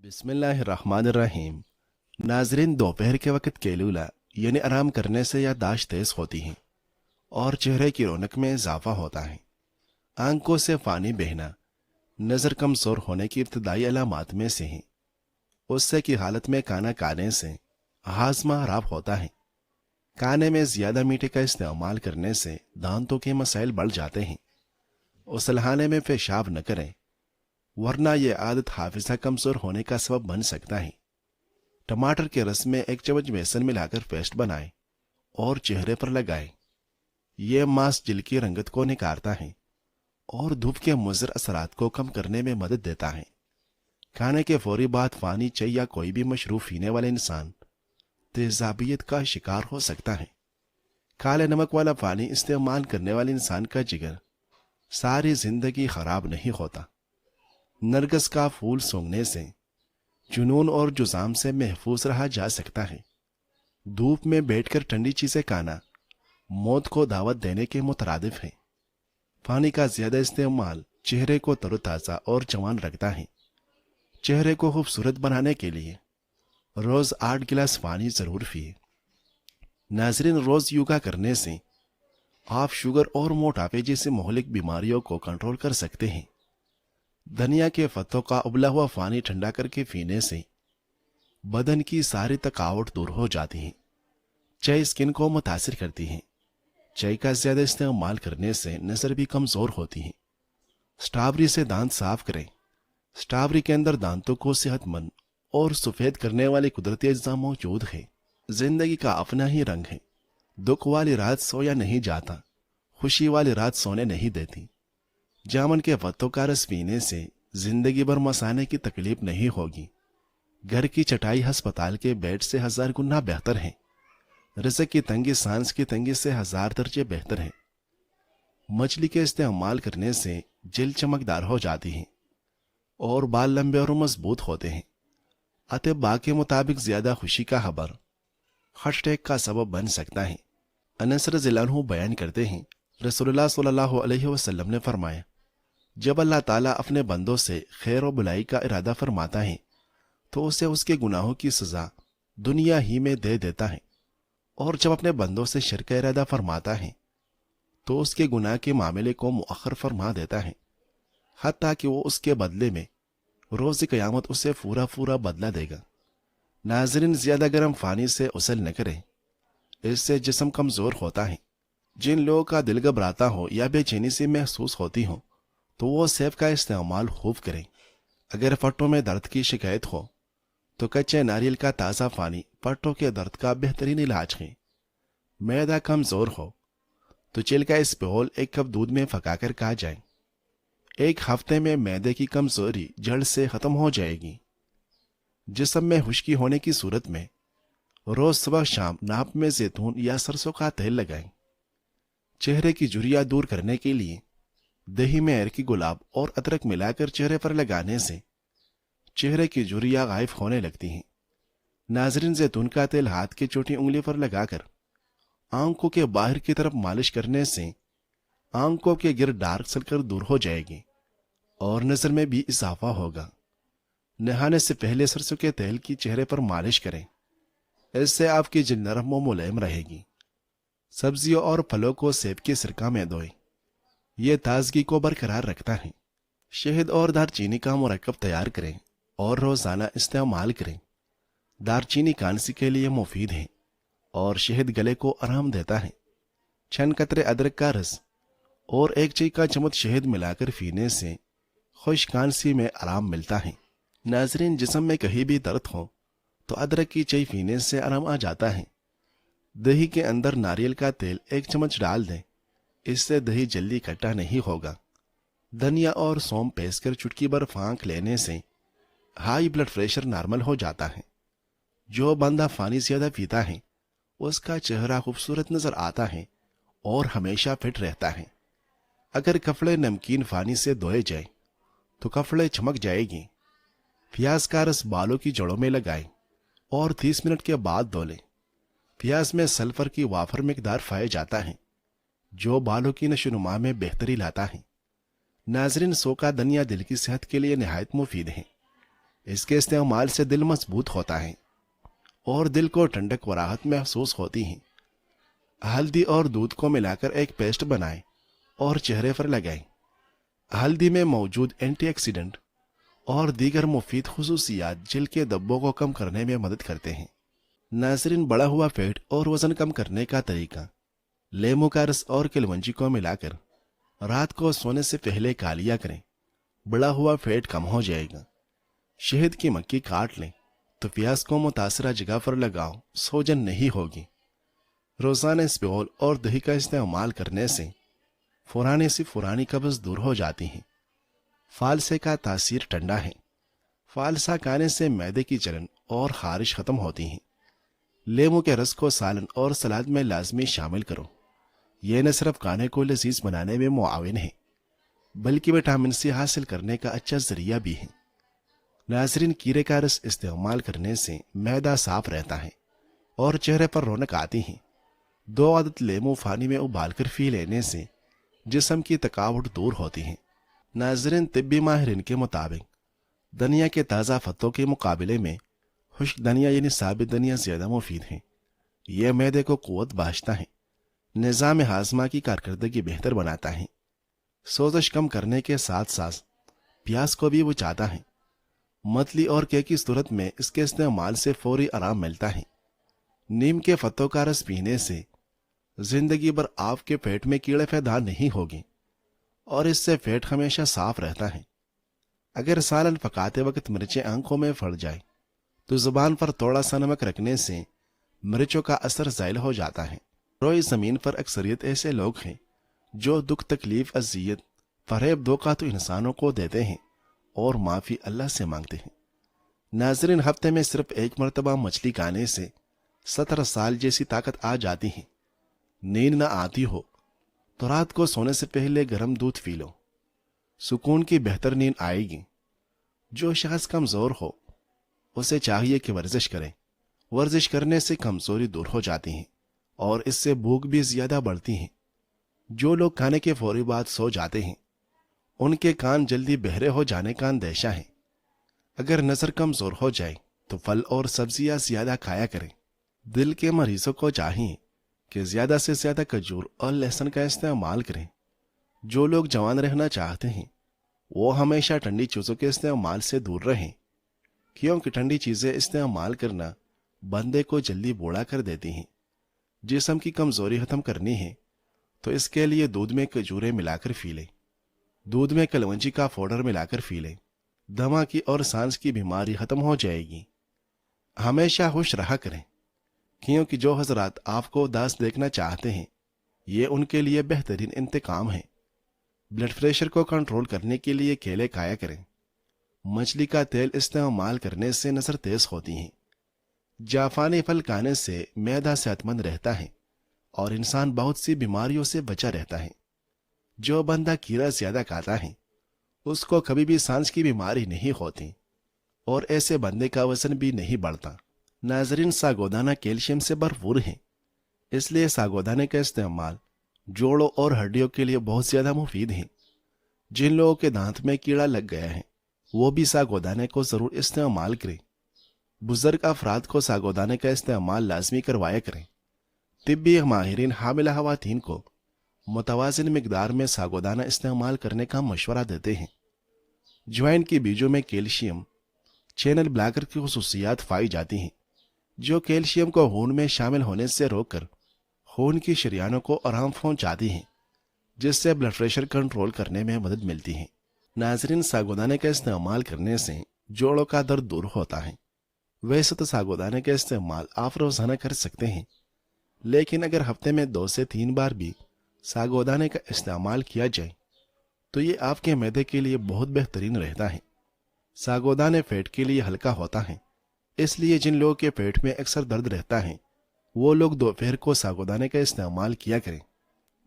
बिस्मिल्लाहिर्रहमानिर्रहीम। नाजरीन, दोपहर के वक्त कैलूला यानी आराम करने से याददाश्त तेज होती है और चेहरे की रौनक में इजाफा होता है। आंखों से पानी बहना नज़र कमजोर होने की इब्तदाई अलामात में से है। उससे की हालत में खाना खाने से हाजमा खराब होता है। खाने में ज़्यादा मीठे का इस्तेमाल करने से दांतों के मसाइल बढ़ जाते हैं। उसलहाने में पेशाब न करें, वरना यह आदत हाफिजा कमजोर होने का सबब बन सकता है। टमाटर के रस में 1 चम्मच बेसन मिलाकर पेस्ट बनाएं और चेहरे पर लगाएं। यह मांस जिल्द की रंगत को निखारता है और धूप के मुज़र असरात को कम करने में मदद देता है। खाने के फौरी बाद पानी, चाय या कोई भी मशरूब पीने वाले इंसान तेजाबियत का शिकार हो सकता है। काले नमक वाला पानी इस्तेमाल करने वाले इंसान का जिगर सारी जिंदगी खराब नहीं होता। नरगिस का फूल सूंघने से जुनून और जुजाम से महफूज रहा जा सकता है। धूप में बैठकर ठंडी चीजें खाना मौत को दावत देने के मुतरादिफ है। पानी का ज्यादा इस्तेमाल चेहरे को तरोताजा और जवान रखता है। चेहरे को खूबसूरत बनाने के लिए रोज 8 गिलास पानी जरूर पिए। नाजरीन, रोज योगा करने से आप शुगर और मोटापे जैसे मोहलिक बीमारियों को कंट्रोल कर सकते हैं। धनिया के पत्तों का उबला हुआ पानी ठंडा करके पीने से बदन की सारी थकावट दूर हो जाती है। चाय स्किन को मुतासिर करती है। चाय का ज्यादा इस्तेमाल करने से नजर भी कमजोर होती है। स्ट्रॉबेरी से दांत साफ करें। स्ट्रॉबेरी के अंदर दांतों को सेहतमंद और सफेद करने वाले कुदरती अज्जा मौजूद है। जिंदगी का अपना ही रंग है। दुख वाली रात सोया नहीं जाता, खुशी वाली रात सोने नहीं देती। जामुन के पत्तों का रस पीने से जिंदगी भर मसाने की तकलीफ नहीं होगी। घर की चटाई अस्पताल के बेड से 1000 गुना बेहतर है। रिज़्क की तंगी सांस की तंगी से 1000 दर्जे बेहतर है। मछली के इस्तेमाल करने से जिल्द चमकदार हो जाती है और बाल लंबे और मजबूत होते हैं। अतिबा के मुताबिक ज्यादा खुशी का खबर हार्ट अटैक का सबब बन सकता है। अनस रज़ियल्लाहु अन्हु बयान करते हैं, रसूलुल्लाह सल्लल्लाहु अलैहि वसल्लम ने फरमाया, जब अल्लाह ताला अपने बंदों से खैर और बुलाई का इरादा फरमाता है तो उसे उसके गुनाहों की सजा दुनिया ही में दे देता है, और जब अपने बंदों से शर का इरादा फरमाता है तो उसके गुनाह के मामले को मुअख्खर फरमा देता है, हत्ता कि वो उसके बदले में रोज क़यामत उसे पूरा पूरा बदला देगा। नाज़रीन, ज्यादा गर्म पानी से उसल न करें, इससे जिस्म कमजोर होता है। जिन लोगों का दिल घबराता हो या बेचैनी से महसूस होती हो तो वो सेब का इस्तेमाल खूब करें। अगर पट्टों में दर्द की शिकायत हो तो कच्चे नारियल का ताज़ा पानी पट्टों के दर्द का बेहतरीन इलाज है। मैदा कमजोर हो तो चिल का इस्तेमाल 1 कप दूध में पकाकर खा जाए। 1 हफ्ते में मैदे की कमजोरी जड़ से खत्म हो जाएगी। जिस्म में खुश्की होने की सूरत में रोज सुबह शाम नाप में जैतून या सरसों का तेल लगाएं। चेहरे की झुर्रियां दूर करने के लिए दही में अरकी गुलाब और अदरक मिलाकर चेहरे पर लगाने से चेहरे की झुर्रियां गायब होने लगती हैं। नाजरीन, जैतून का तेल हाथ की छोटी उंगली पर लगाकर आंखों के बाहर की तरफ मालिश करने से आंखों के गिर डार्क सर्कल दूर हो जाएगी और नजर में भी इजाफा होगा। नहाने से पहले सरसों के तेल की चेहरे पर मालिश करें, इससे आपकी जिल्द नरम व मुलायम रहेगी। सब्जियों और फलों को सेब के सिरका में धोएं, यह ताजगी को बरकरार रखता है। शहद और दारचीनी का मुरक्कब तैयार करें और रोजाना इस्तेमाल करें। दारचीनी खांसी के लिए मुफीद है और शहद गले को आराम देता है। चंद कतरे अदरक का रस और 1 चाय का चम्मच शहद मिलाकर पीने से खुश खांसी में आराम मिलता है। नाजरीन, जिस्म में कहीं भी दर्द हो तो अदरक की चाय पीने से आराम आ जाता है। दही के अंदर नारियल का तेल 1 चम्मच डाल दें, इससे दही जल्दी खट्टा नहीं होगा। धनिया और सौंफ पीस कर चुटकी भर फांक लेने से हाई ब्लड प्रेशर नॉर्मल हो जाता है। जो बंदा पानी ज्यादा पीता है उसका चेहरा खूबसूरत नजर आता है और हमेशा फिट रहता है। अगर कपड़े नमकीन पानी से धोए जाए तो कपड़े चमक जाएगी। प्याज का रस बालों की जड़ों में लगाएं और 30 मिनट के बाद धो लें। प्याज में सल्फर की वाफर मिकदार पाया जाता है जो बालों की नशोनुमा में बेहतरी लाता है। नाजरीन, सोका धनिया दिल की सेहत के लिए निहायत मुफीद है। اس کے استعمال سے دل مضبوط ہوتا ہے اور دل کو ٹھنڈک و راحت محسوس ہوتی ہے۔ ہلدی اور دودھ کو ملا کر ایک پیسٹ بنائیں اور چہرے پر لگائیں۔ ہلدی میں موجود اینٹی آکسیڈنٹ اور دیگر مفید خصوصیات جلد کے دبوں کو کم کرنے میں مدد کرتے ہیں۔ ناظرین، بڑا ہوا فیٹ اور وزن کم کرنے کا طریقہ: لیمو کا رس اور کلونجی کو ملا کر رات کو سونے سے پہلے کھا لیا کریں، بڑا ہوا فیٹ کم ہو جائے گا۔ شہد کی مکھی کاٹ لیں تو پیاز کو متاثرہ جگہ پر لگاؤ، سوجن نہیں ہوگی۔ روزانہ اسپیول اور دہی کا استعمال کرنے سے پرانی قبض دور ہو جاتی ہے۔ فالسے کا تاثیر ٹھنڈا ہے۔ فالسا کھانے سے معدے کی جلن اور خارش ختم ہوتی ہیں۔ لیمو کے رس کو سالن اور سلاد میں لازمی شامل کرو۔ یہ نہ صرف کھانے کو لذیذ بنانے میں معاون ہے بلکہ وٹامن سی حاصل کرنے کا اچھا ذریعہ بھی ہے۔ ناظرین، کیرے کا رس استعمال کرنے سے معدہ صاف رہتا ہے اور چہرے پر رونق آتی ہے۔ 2 عدد لیمو پانی میں ابال کر پی لینے سے جسم کی تھکاوٹ دور ہوتی ہے۔ ناظرین، طبی ماہرین کے مطابق دنیا کے تازہ پتوں کے مقابلے میں خشک دھنیا یعنی ثابت دھنیا زیادہ مفید ہیں۔ یہ معدے کو قوت بخشتا ہے، نظام ہاضمہ کی کارکردگی بہتر بناتا ہے، سوزش کم کرنے کے ساتھ ساتھ پیاس کو بھی بچاتا ہے۔ متلی اور کے کی صورت میں اس کے استعمال سے فوری آرام ملتا ہے۔ نیم کے پتوں کا رس پینے سے زندگی بھر آپ کے پیٹ میں کیڑے پیدا نہیں ہوگے اور اس سے پیٹ ہمیشہ صاف رہتا ہے۔ اگر سالن پکاتے وقت مرچیں آنکھوں میں پھڑ جائے تو زبان پر تھوڑا سا نمک رکھنے سے مرچوں کا اثر زائل ہو جاتا ہے۔ روئے زمین پر اکثریت ایسے لوگ ہیں جو دکھ، تکلیف، اذیت، فریب، دھوکہ تو انسانوں کو دیتے ہیں اور معافی اللہ سے مانگتے ہیں۔ ناظرین، ہفتے میں صرف ایک مرتبہ مچھلی کھانے سے 17 سال جیسی طاقت آ جاتی ہے۔ نیند نہ آتی ہو تو رات کو سونے سے پہلے گرم دودھ پی لو، سکون کی بہتر نیند آئے گی۔ جو شخص کمزور ہو اسے چاہیے کہ ورزش کرے۔ ورزش کرنے سے کمزوری دور ہو جاتی ہے اور اس سے بھوک بھی زیادہ بڑھتی ہے۔ جو لوگ کھانے کے فوری بعد سو جاتے ہیں ان کے کان جلدی بہرے ہو جانے کا اندیشہ ہے۔ اگر نظر کمزور ہو جائے تو پھل اور سبزیاں زیادہ کھایا کریں۔ دل کے مریضوں کو چاہیے کہ زیادہ سے زیادہ کھجور اور لہسن کا استعمال کریں۔ جو لوگ جوان رہنا چاہتے ہیں وہ ہمیشہ ٹھنڈی چیزوں کے استعمال سے دور رہیں، کیونکہ ٹھنڈی چیزیں استعمال کرنا بندے کو جلدی بوڑھا کر دیتی ہیں۔ جسم کی کمزوری ختم کرنی ہے تو اس کے لیے دودھ میں کھجوریں ملا کر پی لیں۔ دودھ میں کلونجی کا پاؤڈر ملا کر پی لیں۔ دمہ کی اور سانس کی بیماری ختم ہو جائے گی۔ ہمیشہ خوش رہا کریں، کیونکہ جو حضرات آپ کو اداس دیکھنا چاہتے ہیں یہ ان کے لیے بہترین انتقام ہے۔ بلڈ پریشر کو کنٹرول کرنے کے لیے کیلے کھایا کریں۔ مچھلی کا تیل استعمال کرنے سے نظر تیز ہوتی ہے۔ جاپانی پھل کھانے سے معدہ صحت مند رہتا ہے اور انسان بہت سی بیماریوں سے بچا رہتا ہے۔ جو بندہ کیڑا زیادہ کھاتا ہے اس کو کبھی بھی سانس کی بیماری نہیں ہوتی اور ایسے بندے کا وزن بھی نہیں بڑھتا۔ ناظرین، ساگودانہ کیلشیم سے بھرپور ہے، اس لیے ساگودانے کا استعمال جوڑوں اور ہڈیوں کے لیے بہت زیادہ مفید ہے۔ جن لوگوں کے دانت میں کیڑا لگ گیا ہے وہ بھی ساگودانے کو ضرور استعمال کریں۔ بزرگ افراد کو ساگودانے کا استعمال لازمی کروایا کریں۔ طبی ماہرین حاملہ خواتین کو متوازن مقدار میں ساگودانہ استعمال کرنے کا مشورہ دیتے ہیں۔ جوائن کے بیجوں میں کیلشیم چینل بلاکر کی خصوصیات پائی جاتی ہیں جو کیلشیم کو خون میں شامل ہونے سے روک کر خون کی شریانوں کو آرام پہنچاتی ہیں، جس سے بلڈ پریشر کنٹرول کرنے میں مدد ملتی ہے۔ ناظرین، ساگودانے کا استعمال کرنے سے جوڑوں کا درد دور ہوتا ہے۔ ویسے تو ساگودانے کا استعمال آپ روزانہ کر سکتے ہیں، لیکن اگر ہفتے میں 2 سے 3 بار بھی ساگودانے کا استعمال کیا جائے تو یہ آپ کے معدے کے لیے بہت بہترین رہتا ہے۔ ساگودانے پیٹ کے لیے ہلکا ہوتا ہے، اس لیے جن لوگوں کے پیٹ میں اکثر درد رہتا ہے وہ لوگ دوپہر کو ساگودانے کا استعمال کیا کریں۔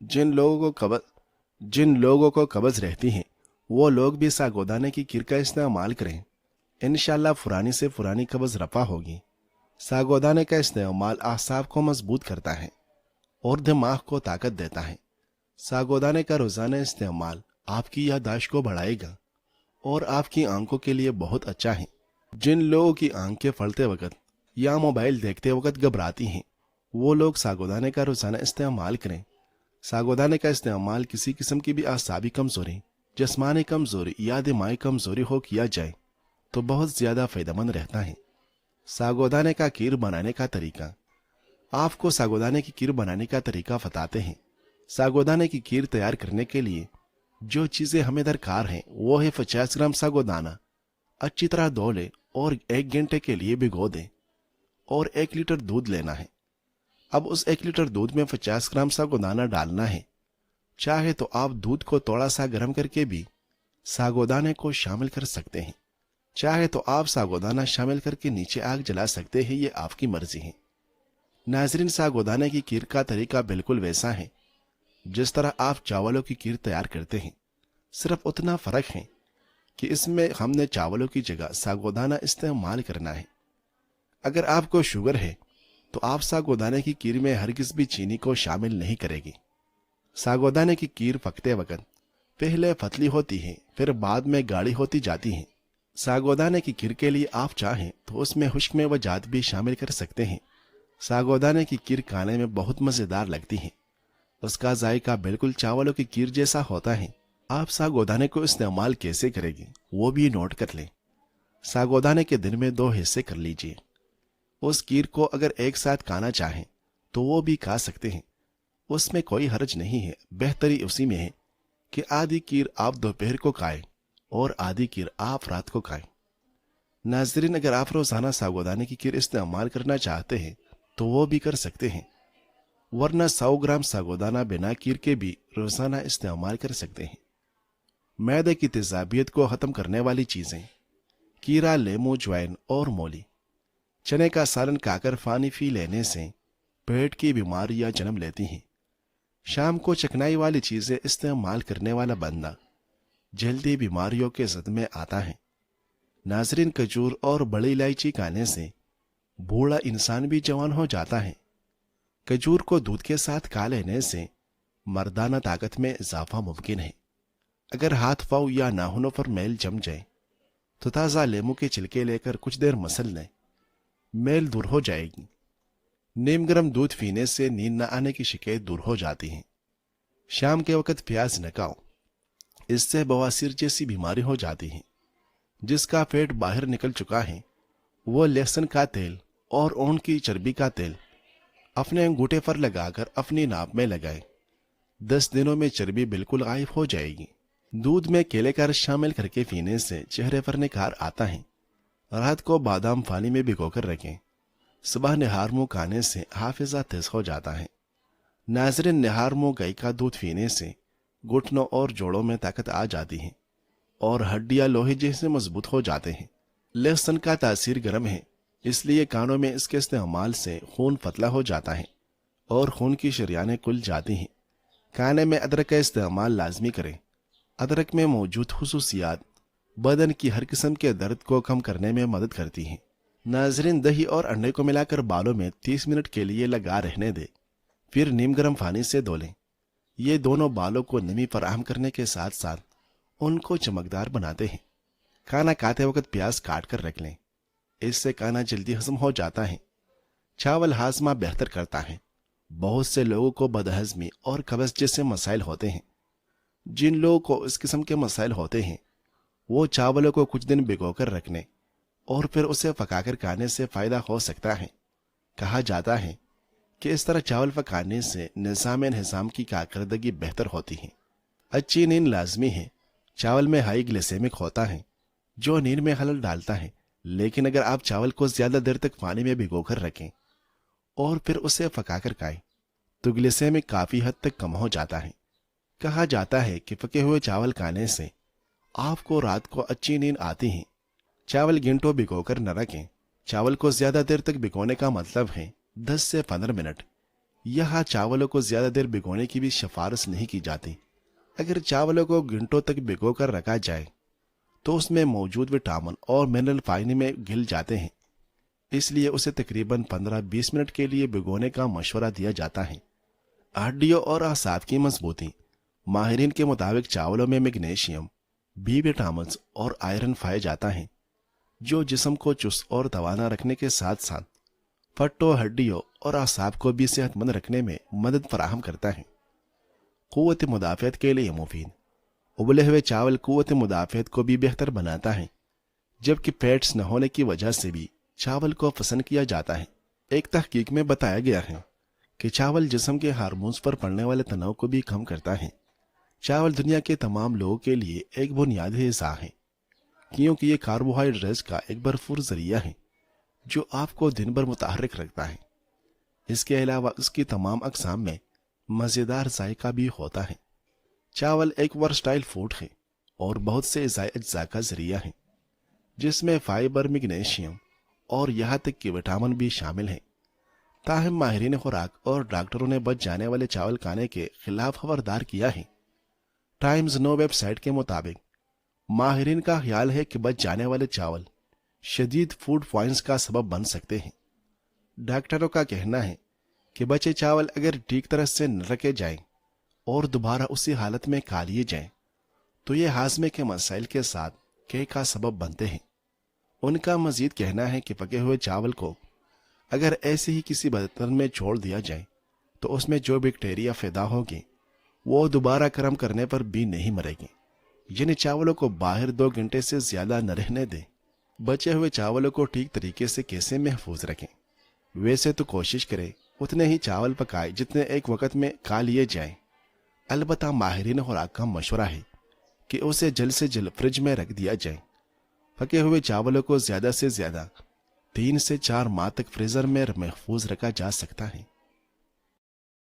جن لوگوں کو قبض رہتی ہے وہ لوگ بھی ساگودانے کی کیر کا استعمال کریں۔ انشاءاللہ پرانی سے پرانی قبض رفع ہوگی۔ ساگودانے کا استعمال اعصاب کو مضبوط کرتا ہے اور دماغ کو طاقت دیتا ہے۔ ساگودانے کا روزانہ استعمال آپ کی یادداشت کو بڑھائے گا اور آپ کی آنکھوں کے لیے بہت اچھا ہے۔ जिन लोगों की आंखें पढ़ते वक्त या मोबाइल देखते वक्त घबराती हैं, वो लोग सागौदाने का रोजाना इस्तेमाल करें। सागौदाने का इस्तेमाल किसी किस्म की भी आसाबी कमजोरी, जिस्मानी कमजोरी या दिमागी कमजोरी हो किया जाए तो बहुत ज्यादा फायदेमंद रहता है। सागौदाने का खीर बनाने का तरीका। आपको सागौदाने की खीर बनाने का तरीका बताते हैं। सागौदाने की खीर तैयार करने के लिए जो चीजें हमें दरकार हैं वो है 50 ग्राम सागौदाना। अच्छी तरह धो ले और 1 घंटे के लिए भिगो दें और 1 लीटर दूध लेना है। अब उस 1 लीटर दूध में 50 ग्राम सागौदाना डालना है। चाहे तो आप दूध को थोड़ा सा गर्म करके भी सागौदाने को शामिल कर सकते हैं। चाहे तो आप सागौदाना शामिल करके नीचे आग जला सकते हैं, ये आपकी मर्जी है। नाजरीन, सागौदाने की खीर का तरीका बिल्कुल वैसा है जिस तरह आप चावलों की खीर तैयार करते हैं, सिर्फ उतना फर्क है कि इसमें हमने चावलों की जगह सागौदाना इस्तेमाल करना है। अगर आपको शुगर है तो आप सागौदाने की खीर में हरगिज भी चीनी को शामिल नहीं करेगी। सागौदाने की खीर पकते वक्त पहले पतली होती है, फिर बाद में गाढ़ी होती जाती है। सागौदाने की खीर के लिए आप चाहें तो उसमें खुश्क मेवजात भी शामिल कर सकते हैं। सागौदाने की खीर खाने में बहुत मजेदार लगती है। उसका जायका बिल्कुल चावलों की खीर जैसा होता है। आप सागौदाने को इस्तेमाल कैसे करेंगे वो भी नोट कर लें। सागौदाने के दिन में 2 हिस्से कर लीजिए। उस खीर को अगर एक साथ खाना चाहें तो वो भी खा सकते हैं, उसमें कोई हर्ज नहीं है। बेहतरी उसी में है कि आधी खीर आप दोपहर को खाएं और आधी खीर आप रात को खाएं। नाजरीन, अगर आप रोजाना सागौदाने की खीर इस्तेमाल करना चाहते हैं तो वो भी कर सकते हैं, वरना 100 ग्राम सागौदाना बिना खीर के भी रोजाना इस्तेमाल कर सकते हैं। मैदे की तेजाबियत को खत्म करने वाली चीजें: कीरा, लेमू, ज्वाइन और मूली। चने का सालन खाकर पानी पी लेने से पेट की बीमारियां जन्म लेती हैं। शाम को चकनाई वाली चीजें इस्तेमाल करने वाला बंदा जल्दी बीमारियों के जद में आता है। नाजरीन, खजूर और बड़ी इलायची खाने से बूढ़ा इंसान भी जवान हो जाता है। खजूर को दूध के साथ खा लेने से मर्दाना ताकत में इजाफा मुमकिन है। अगर हाथ पांव या नाखूनों पर मैल जम जाए तो ताज़ा लेमू के छिलके लेकर कुछ देर मसल लें, मैल दूर हो जाएगी। नीम गर्म दूध पीने से नींद न आने की शिकायत दूर हो जाती है। शाम के वक्त प्याज न खाओ, इससे बवासीर जैसी बीमारी हो जाती है। जिसका पेट बाहर निकल चुका है वो लहसुन का तेल और ऊँट की चर्बी का तेल अपने अंगूठे पर लगाकर अपनी नाप में लगाए। 10 दिनों में चर्बी बिल्कुल गायब हो जाएगी। दूध में केले का रस शामिल करके पीने से चेहरे पर निखार आता है। रात को बादाम पानी में भिगोकर रखें। सुबह निहार मुंह खाने से हाफिजा तेज हो जाता है। नाजरीन, निहार मुंह गाय का दूध पीने से घुटनों और जोड़ों में ताकत आ जाती है और हड्डियां लोहे जैसे मजबूत हो जाते हैं। लहसुन का तासीर गर्म है, इसलिए कानों में इसके इस्तेमाल से खून पतला हो जाता है और खून की शरियानें खुल जाती हैं। खाने में अदरक का इस्तेमाल लाजमी करें। अदरक में मौजूद खुसूसियात बदन की हर किस्म के दर्द को कम करने में मदद करती हैं। नाजरीन, दही और अंडे को मिलाकर बालों में 30 मिनट के लिए लगा रहने दें, फिर नीम गर्म पानी से धो लें। ये दोनों बालों को नमी फराहम करने के साथ साथ उनको चमकदार बनाते हैं। खाना खाते वक्त प्याज काट कर रख लें, इससे खाना जल्दी हजम हो जाता है। चावल हाजमा बेहतर करता है। बहुत से लोगों को बदहजमी और कब्ज जैसे मसाइल होते हैं। जिन लोगों को इस किस्म के मसाइल होते हैं वो चावलों को कुछ दिन भिगोकर रखने और फिर उसे पकाकर खाने से फायदा हो सकता है। कहा जाता है कि इस तरह चावल पकाने से निज़ाम की कारकर्दगी बेहतर होती है। अच्छी नींद लाजमी है। चावल में हाई ग्लिसेमिक होता है जो नींद में खलल डालता है, लेकिन अगर आप चावल को ज्यादा देर तक पानी में भिगोकर रखें और फिर उसे पकाकर खाएं तो ग्लिसेमिक काफी हद तक कम हो जाता है। कहा जाता है कि पके हुए चावल खाने से आपको रात को अच्छी नींद आती है। चावल घंटों भिगोकर न रखें। चावल को ज्यादा देर तक भिगोने का मतलब है 10 से 15 मिनट। यहाँ चावलों को ज्यादा देर भिगोने की भी सिफारिश नहीं की जाती। अगर चावलों को घंटों तक भिगोकर रखा जाए तो उसमें मौजूद विटामिन और मिनरल पानी में घिल जाते हैं, इसलिए उसे तकरीबन 15-20 मिनट के लिए भिगोने का मशवरा दिया जाता है। हड्डियों और असाब की मजबूती। माहिरीन के मुताबिक चावलों में मैग्नीशियम, बी विटामिन और आयरन पाया जाता है। जो जिस्म को चुस्त और तवाना रखने के साथ साथ फट्टों, हड्डियों और आसाब को भी सेहतमंद रखने में मदद फराहम करता है। क़ुव्वत मुदाफ़अत के लिए मुफीद। उबले हुए चावल क़ुव्वत मुदाफ़अत को भी बेहतर बनाता है, जबकि फैट्स न होने की वजह से भी चावल को पसंद किया जाता है। एक तहकीक में बताया गया है कि चावल जिस्म के हार्मोन्स पर पड़ने वाले तनाव को भी कम करता है। चावल दुनिया के तमाम लोगों के लिए एक बुनियादी हिस्सा है, क्योंकि ये कार्बोहाइड्रेट्स का एक भरपूर जरिया है जो आपको दिन भर मुतहर्रिक रखता है। इसके अलावा इसकी तमाम अक़साम में मज़ेदार जायका भी होता है। चावल एक वर्सटाइल फूड है और बहुत से अज्जा का जरिया है, जिसमें फाइबर, मैग्नीशियम और यहाँ तक कि विटामिन भी शामिल हैं। ताहम माहिरीन खुराक और डॉक्टरों ने बच जाने वाले चावल खाने के खिलाफ खबरदार किया है। टाइम्स नो वेबसाइट के मुताबिक माहिरीन का ख्याल है कि बच जाने वाले चावल शदीद फूड पॉइंट्स का सबब बन सकते हैं। डॉक्टरों का कहना है कि बचे चावल अगर ठीक तरह से न रखे जाएं और दोबारा उसी हालत में खा लिए जाएं तो ये हाजमे के मसाइल के साथ कई का सबब बनते हैं। उनका मजीद कहना है कि पके हुए चावल को अगर ऐसे ही किसी बर्तन में छोड़ दिया जाए तो उसमें जो बैक्टीरिया पैदा होगी वो दोबारा गर्म करने पर भी नहीं मरेगी। यानी चावलों को बाहर 2 घंटे से ज्यादा न रहने दें। बचे हुए चावलों को ठीक तरीके से कैसे महफूज रखें? वैसे तो कोशिश करें उतने ही चावल पकाए जितने एक वक्त में खा लिए जाएं। अलबत्ता माहिरीन खुराक का मशवरा है कि उसे जल्द से जल्द फ्रिज में रख दिया जाए। पके हुए चावलों को ज्यादा से ज्यादा 3 से 4 माह तक फ्रीजर में महफूज रखा जा सकता है।